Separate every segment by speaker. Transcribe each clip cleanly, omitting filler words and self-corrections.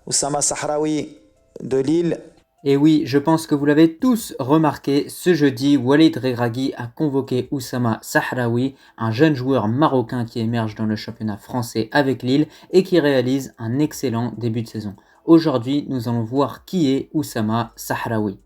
Speaker 1: Oussama Sahraoui de Lille.
Speaker 2: Et oui, je pense que vous l'avez tous remarqué, ce jeudi, Walid Regragui a convoqué Oussama Sahraoui, un jeune joueur marocain qui émerge dans le championnat français avec Lille et qui réalise un excellent début de saison. Aujourd'hui, nous allons voir qui est Oussama Sahraoui.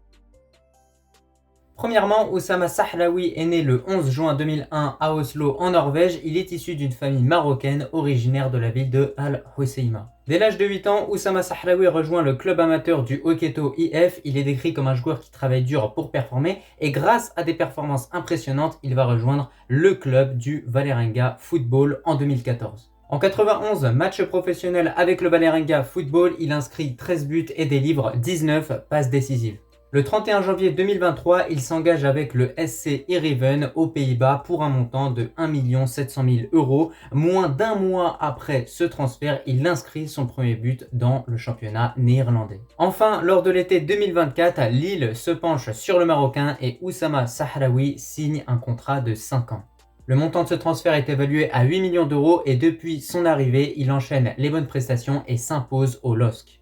Speaker 2: Premièrement, Oussama Sahraoui est né le 11 juin 2001 à Oslo en Norvège. Il est issu d'une famille marocaine originaire de la ville de Al Hoceima. Dès l'âge de 8 ans, Oussama Sahraoui rejoint le club amateur du Hockeyto IF. Il est décrit comme un joueur qui travaille dur pour performer et grâce à des performances impressionnantes, il va rejoindre le club du Vålerenga Football en 2014. En 91 matchs professionnels avec le Vålerenga Football, il inscrit 13 buts et délivre 19 passes décisives. Le 31 janvier 2023, il s'engage avec le SC Heerenveen aux Pays-Bas pour un montant de 1 700 000 €. Moins d'un mois après ce transfert, il inscrit son premier but dans le championnat néerlandais. Enfin, lors de l'été 2024, Lille se penche sur le Marocain et Oussama Sahraoui signe un contrat de 5 ans. Le montant de ce transfert est évalué à 8 millions d'euros et depuis son arrivée, il enchaîne les bonnes prestations et s'impose au LOSC.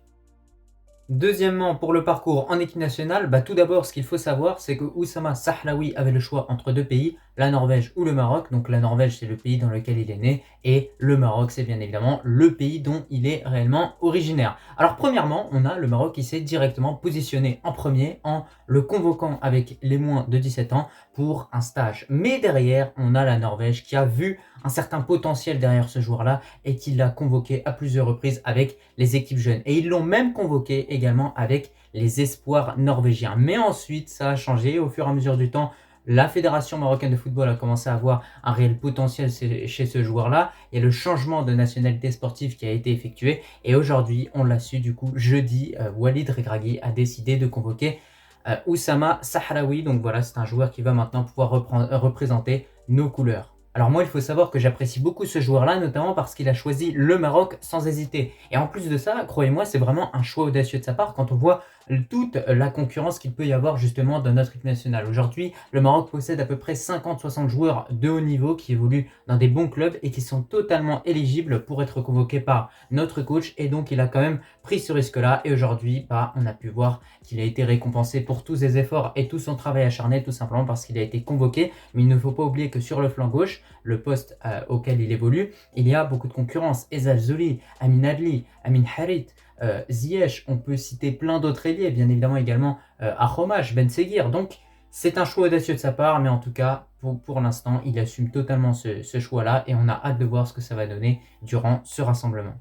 Speaker 2: Deuxièmement, pour le parcours en équipe nationale, tout d'abord, ce qu'il faut savoir, c'est que Oussama Sahraoui avait le choix entre deux pays, la Norvège ou le Maroc. Donc la Norvège, c'est le pays dans lequel il est né, et le Maroc, c'est bien évidemment le pays dont il est réellement originaire. Alors premièrement, on a le Maroc qui s'est directement positionné en premier en le convoquant avec les moins de 17 ans pour un stage. Mais derrière, on a la Norvège qui a vu un certain potentiel derrière ce joueur-là et qui l'a convoqué à plusieurs reprises avec les équipes jeunes. Et ils l'ont même convoqué également avec les espoirs norvégiens. Mais ensuite, ça a changé au fur et à mesure du temps. La Fédération marocaine de football a commencé à avoir un réel potentiel chez ce joueur-là. Il y a le changement de nationalité sportive qui a été effectué. Et aujourd'hui, on l'a su du coup, jeudi, Walid Regragui a décidé de convoquer Oussama Sahraoui. Donc voilà, c'est un joueur qui va maintenant pouvoir représenter nos couleurs. Alors moi, il faut savoir que j'apprécie beaucoup ce joueur-là, notamment parce qu'il a choisi le Maroc sans hésiter. Et en plus de ça, croyez-moi, c'est vraiment un choix audacieux de sa part quand on voit toute la concurrence qu'il peut y avoir justement dans notre équipe nationale. Aujourd'hui, le Maroc possède à peu près 50-60 joueurs de haut niveau qui évoluent dans des bons clubs et qui sont totalement éligibles pour être convoqués par notre coach. Et donc, il a quand même pris ce risque-là. Et aujourd'hui, on a pu voir qu'il a été récompensé pour tous ses efforts et tout son travail acharné, tout simplement parce qu'il a été convoqué. Mais il ne faut pas oublier que sur le flanc gauche, le poste auquel il évolue, il y a beaucoup de concurrence. Ezal Zouli, Amin Adli, Amin Harit, Ziyech, on peut citer plein d'autres ailiers, bien évidemment également Ahomash, Ben Seguir. Donc c'est un choix audacieux de sa part, mais en tout cas pour l'instant il assume totalement ce choix-là et on a hâte de voir ce que ça va donner durant ce rassemblement.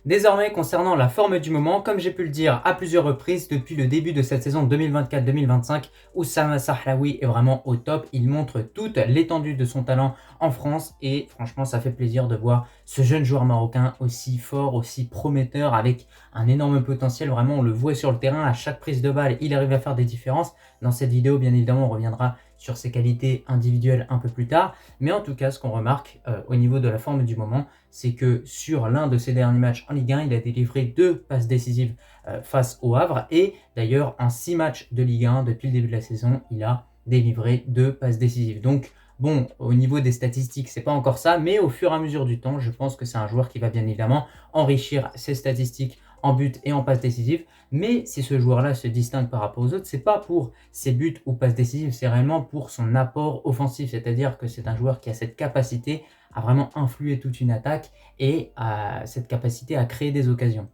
Speaker 2: Désormais, concernant la forme du moment, comme j'ai pu le dire à plusieurs reprises depuis le début de cette saison 2024-2025, Oussama Sahraoui est vraiment au top. Il montre toute l'étendue de son talent en France et franchement, ça fait plaisir de voir ce jeune joueur marocain aussi fort, aussi prometteur, avec un énorme potentiel. Vraiment, on le voit sur le terrain, à chaque prise de balle, il arrive à faire des différences. Dans cette vidéo, bien évidemment, on reviendra sur ses qualités individuelles un peu plus tard. Mais en tout cas, ce qu'on remarque au niveau de la forme du moment, c'est que sur l'un de ses derniers matchs en Ligue 1, il a délivré 2 passes décisives face au Havre. Et d'ailleurs, en 6 matchs de Ligue 1, depuis le début de la saison, il a délivré 2 passes décisives. Donc, bon, au niveau des statistiques, c'est pas encore ça, mais au fur et à mesure du temps, je pense que c'est un joueur qui va bien évidemment enrichir ses statistiques en but et en passes décisives. Mais si ce joueur-là se distingue par rapport aux autres, c'est pas pour ses buts ou passes décisives, c'est réellement pour son apport offensif. C'est-à-dire que c'est un joueur qui a cette capacité à vraiment influer toute une attaque et à cette capacité à créer des occasions.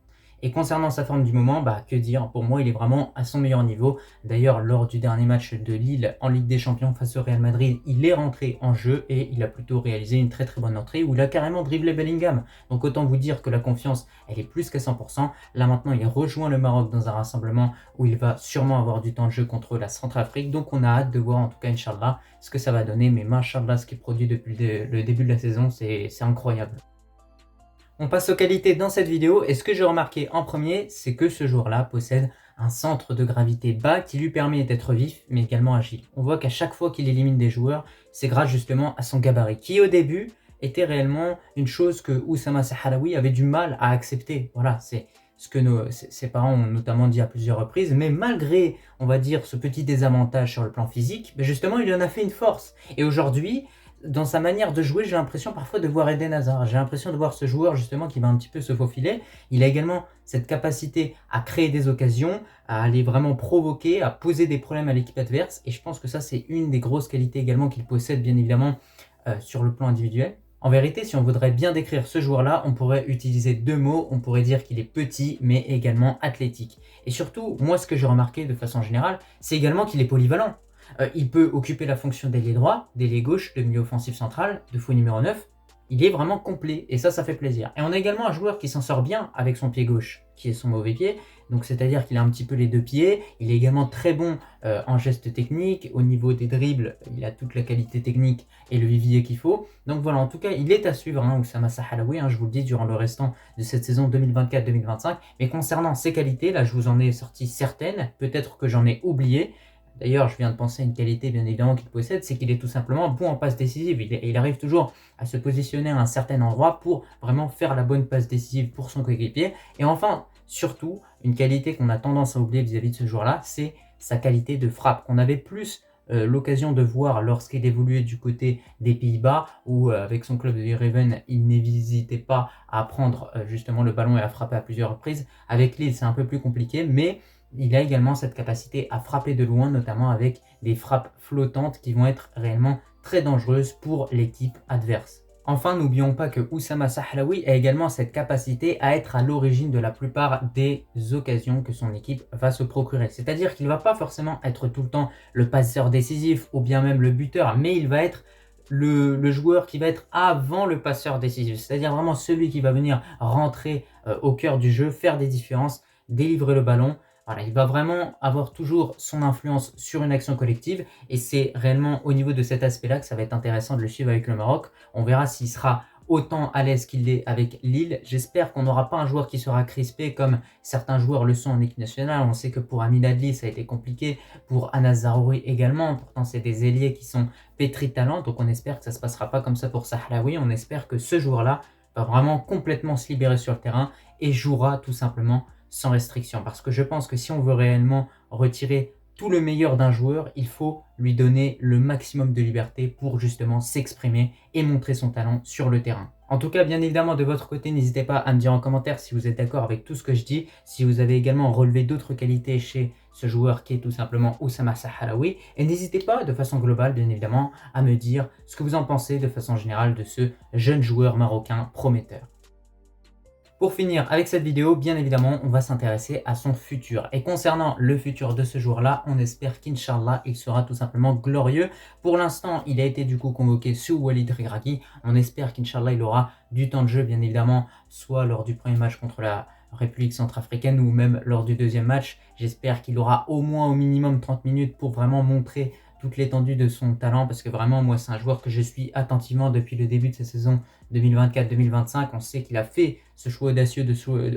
Speaker 2: Et concernant sa forme du moment, que dire, pour moi il est vraiment à son meilleur niveau. D'ailleurs, lors du dernier match de Lille en Ligue des Champions face au Real Madrid, il est rentré en jeu et il a plutôt réalisé une très très bonne entrée où il a carrément dribblé Bellingham. Donc autant vous dire que la confiance, elle est plus qu'à 100%. Là maintenant, il rejoint le Maroc dans un rassemblement où il va sûrement avoir du temps de jeu contre la Centrafrique. Donc on a hâte de voir, en tout cas Inch'Allah, ce que ça va donner. Mais Inch'Allah, ce qui est produit depuis le début de la saison, c'est incroyable. On passe aux qualités dans cette vidéo et ce que j'ai remarqué en premier, c'est que ce joueur-là possède un centre de gravité bas qui lui permet d'être vif mais également agile. On voit qu'à chaque fois qu'il élimine des joueurs, c'est grâce justement à son gabarit qui au début était réellement une chose que Oussama Sahraoui avait du mal à accepter. Voilà, c'est ce que ses parents ont notamment dit à plusieurs reprises, mais malgré, on va dire, ce petit désavantage sur le plan physique, justement, il en a fait une force. Et aujourd'hui, dans sa manière de jouer, j'ai l'impression parfois de voir Eden Hazard. J'ai l'impression de voir ce joueur justement qui va un petit peu se faufiler. Il a également cette capacité à créer des occasions, à aller vraiment provoquer, à poser des problèmes à l'équipe adverse. Et je pense que ça, c'est une des grosses qualités également qu'il possède, bien évidemment, sur le plan individuel. En vérité, si on voudrait bien décrire ce joueur-là, on pourrait utiliser 2 mots. On pourrait dire qu'il est petit, mais également athlétique. Et surtout, moi, ce que j'ai remarqué de façon générale, c'est également qu'il est polyvalent. Il peut occuper la fonction d'ailier droit, d'ailier gauche, de milieu offensif central, de faux numéro 9. Il est vraiment complet et ça fait plaisir. Et on a également un joueur qui s'en sort bien avec son pied gauche, qui est son mauvais pied. Donc c'est-à-dire qu'il a un petit peu les 2 pieds. Il est également très bon en gestes techniques. Au niveau des dribbles, il a toute la qualité technique et le vivier qu'il faut. Donc voilà, en tout cas, il est à suivre, Oussama Sahlaoui, je vous le dis, durant le restant de cette saison 2024-2025. Mais concernant ses qualités, là, je vous en ai sorti certaines. Peut-être que j'en ai oublié. D'ailleurs, je viens de penser à une qualité bien évidemment qu'il possède, c'est qu'il est tout simplement bon en passe décisive. Il arrive toujours à se positionner à un certain endroit pour vraiment faire la bonne passe décisive pour son coéquipier. Et enfin, surtout, une qualité qu'on a tendance à oublier vis-à-vis de ce joueur-là, c'est sa qualité de frappe. On avait plus l'occasion de voir lorsqu'il évoluait du côté des Pays-Bas, où avec son club de Heerenveen, il n'hésitait pas à prendre justement le ballon et à frapper à plusieurs reprises. Avec Lille, c'est un peu plus compliqué, mais il a également cette capacité à frapper de loin, notamment avec des frappes flottantes qui vont être réellement très dangereuses pour l'équipe adverse. Enfin, n'oublions pas que Oussama Sahlaoui a également cette capacité à être à l'origine de la plupart des occasions que son équipe va se procurer. C'est-à-dire qu'il ne va pas forcément être tout le temps le passeur décisif ou bien même le buteur, mais il va être le joueur qui va être avant le passeur décisif. C'est-à-dire vraiment celui qui va venir rentrer au cœur du jeu, faire des différences, délivrer le ballon. Voilà, il va vraiment avoir toujours son influence sur une action collective et c'est réellement au niveau de cet aspect-là que ça va être intéressant de le suivre avec le Maroc. On verra s'il sera autant à l'aise qu'il l'est avec Lille. J'espère qu'on n'aura pas un joueur qui sera crispé comme certains joueurs le sont en équipe nationale. On sait que pour Amin Adli, ça a été compliqué, pour Anas Zaroury également. Pourtant, c'est des ailiers qui sont pétris de talent, donc on espère que ça ne se passera pas comme ça pour Sahlaoui. On espère que ce joueur-là va vraiment complètement se libérer sur le terrain et jouera tout simplement sans restriction, parce que je pense que si on veut réellement retirer tout le meilleur d'un joueur, il faut lui donner le maximum de liberté pour justement s'exprimer et montrer son talent sur le terrain. En tout cas, bien évidemment, de votre côté, n'hésitez pas à me dire en commentaire si vous êtes d'accord avec tout ce que je dis, si vous avez également relevé d'autres qualités chez ce joueur qui est tout simplement Oussama Sahlaoui, et n'hésitez pas, de façon globale, bien évidemment, à me dire ce que vous en pensez de façon générale de ce jeune joueur marocain prometteur. Pour finir avec cette vidéo, bien évidemment, on va s'intéresser à son futur. Et concernant le futur de ce joueur-là, on espère qu'Inch'Allah, il sera tout simplement glorieux. Pour l'instant, il a été du coup convoqué sous Walid Regragui. On espère qu'Inch'Allah, il aura du temps de jeu, bien évidemment, soit lors du premier match contre la République centrafricaine ou même lors du deuxième match. J'espère qu'il aura au moins au minimum 30 minutes pour vraiment montrer toute l'étendue de son talent, parce que vraiment, moi, c'est un joueur que je suis attentivement depuis le début de sa saison 2024-2025. On sait qu'il a fait ce choix audacieux,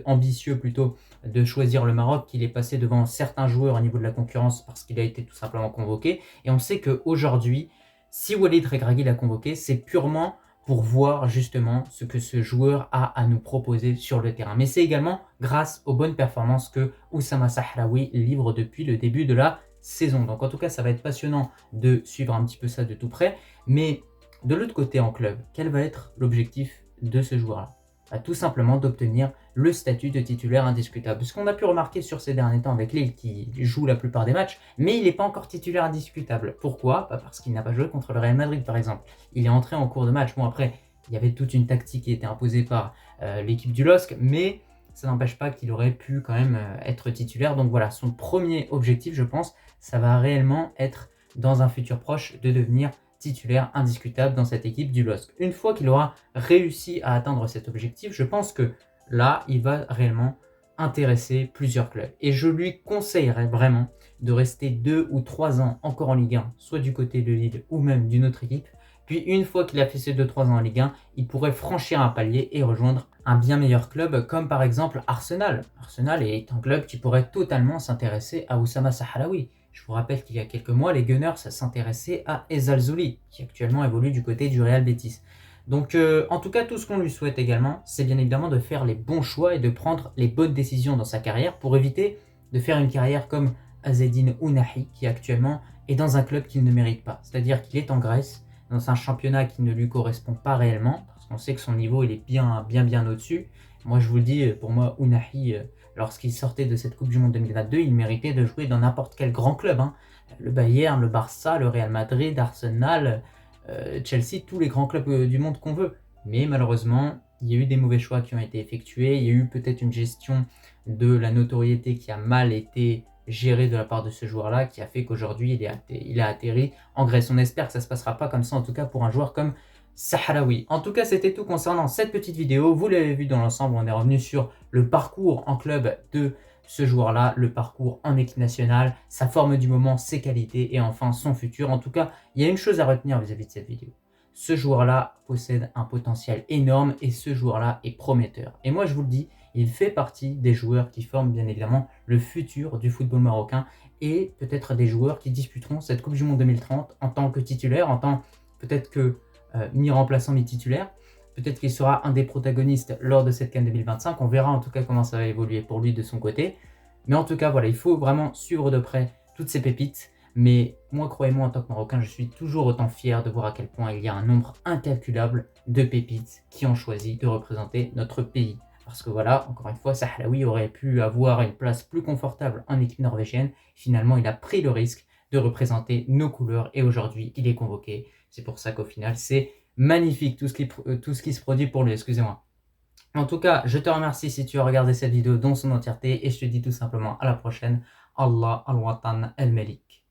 Speaker 2: ambitieux plutôt, de choisir le Maroc, qu'il est passé devant certains joueurs au niveau de la concurrence parce qu'il a été tout simplement convoqué. Et on sait qu'aujourd'hui, si Walid Regragui l'a convoqué, c'est purement pour voir justement ce que ce joueur a à nous proposer sur le terrain. Mais c'est également grâce aux bonnes performances que Oussama Sahlaoui livre depuis le début de la saison. Donc en tout cas, ça va être passionnant de suivre un petit peu ça de tout près. Mais de l'autre côté en club, quel va être l'objectif de ce joueur-là? Tout simplement d'obtenir le statut de titulaire indiscutable. Ce qu'on a pu remarquer sur ces derniers temps avec Lille qui joue la plupart des matchs, mais il n'est pas encore titulaire indiscutable. Pourquoi? Parce qu'il n'a pas joué contre le Real Madrid par exemple. Il est entré en cours de match. Bon après, il y avait toute une tactique qui était imposée par l'équipe du LOSC, mais ça n'empêche pas qu'il aurait pu quand même être titulaire. Donc voilà, son premier objectif, je pense, ça va réellement être dans un futur proche de devenir titulaire indiscutable dans cette équipe du LOSC. Une fois qu'il aura réussi à atteindre cet objectif, je pense que là, il va réellement intéresser plusieurs clubs. Et je lui conseillerais vraiment de rester 2 ou 3 ans encore en Ligue 1, soit du côté de Lille ou même d'une autre équipe. Puis une fois qu'il a fait ces 2-3 ans en Ligue 1, il pourrait franchir un palier et rejoindre un bien meilleur club comme par exemple Arsenal. Arsenal est un club qui pourrait totalement s'intéresser à Oussama Sahlaoui. Je vous rappelle qu'il y a quelques mois, les Gunners s'intéressaient à Ezzal Zouli, qui actuellement évolue du côté du Real Betis. Donc en tout cas, tout ce qu'on lui souhaite également, c'est bien évidemment de faire les bons choix et de prendre les bonnes décisions dans sa carrière pour éviter de faire une carrière comme Azzedine Ounahi, qui actuellement est dans un club qu'il ne mérite pas. C'est-à-dire qu'il est en Grèce, dans un championnat qui ne lui correspond pas réellement, parce qu'on sait que son niveau il est bien au-dessus. Moi je vous le dis, pour moi Ounahi, lorsqu'il sortait de cette Coupe du Monde 2022, il méritait de jouer dans n'importe quel grand club, hein. Le Bayern, le Barça, le Real Madrid, Arsenal, Chelsea, tous les grands clubs du monde qu'on veut. Mais malheureusement, il y a eu des mauvais choix qui ont été effectués, il y a eu peut-être une gestion de la notoriété qui a mal été gérée de la part de ce joueur-là, qui a fait qu'aujourd'hui il a atterri en Grèce. On espère que ça ne se passera pas comme ça, en tout cas pour un joueur comme Sahraoui. En tout cas, c'était tout concernant cette petite vidéo. Vous l'avez vu dans l'ensemble, on est revenu sur le parcours en club de ce joueur-là, le parcours en équipe nationale, sa forme du moment, ses qualités et enfin son futur. En tout cas, il y a une chose à retenir vis-à-vis de cette vidéo. Ce joueur-là possède un potentiel énorme et ce joueur-là est prometteur. Et moi, je vous le dis, il fait partie des joueurs qui forment bien évidemment le futur du football marocain et peut-être des joueurs qui disputeront cette Coupe du Monde 2030 en tant que titulaire, en tant peut-être que mi-remplaçant, mi-titulaire. Peut-être qu'il sera un des protagonistes lors de cette CAN 2025. On verra en tout cas comment ça va évoluer pour lui de son côté. Mais en tout cas, voilà, il faut vraiment suivre de près toutes ces pépites. Mais moi, croyez-moi, en tant que Marocain, je suis toujours autant fier de voir à quel point il y a un nombre incalculable de pépites qui ont choisi de représenter notre pays. Parce que voilà, encore une fois, Sahraoui aurait pu avoir une place plus confortable en équipe norvégienne. Finalement, il a pris le risque de représenter nos couleurs et aujourd'hui, il est convoqué. C'est pour ça qu'au final, c'est magnifique tout ce qui se produit pour lui, excusez-moi. En tout cas, je te remercie si tu as regardé cette vidéo dans son entièreté et je te dis tout simplement à la prochaine. Allah al-Watan al-Malik.